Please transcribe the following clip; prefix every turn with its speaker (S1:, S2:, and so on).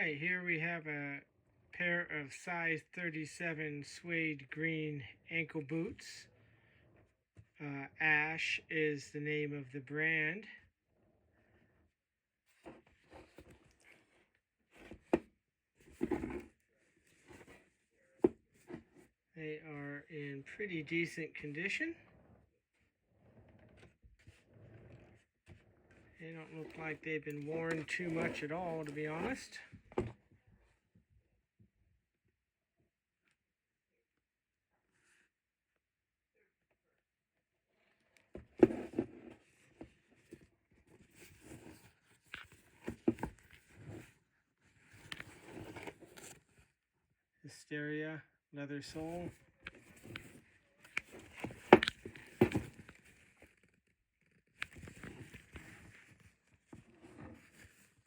S1: Alright, here we have a pair of size 37 suede green ankle boots. Ash is the name of the brand. They are in pretty decent condition. They don't look like they've been worn too much at all, to be honest. Hysteria leather sole.